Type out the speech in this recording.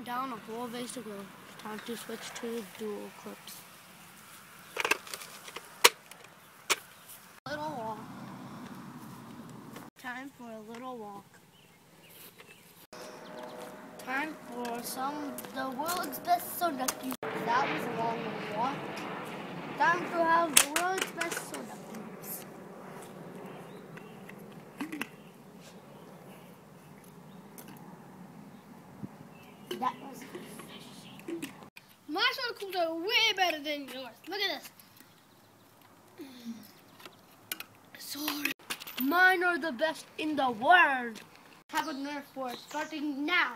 down a whole ways to go. Time to switch to dual clips. Little walk. Time for a little walk. Time for the world's best soda cubes. That was a long walk. Time to have the world's best soda cubes. That was refreshing. My soda cubes are way better than yours. Look at this. Sorry. Mine are the best in the world. Have a Nerf war starting now.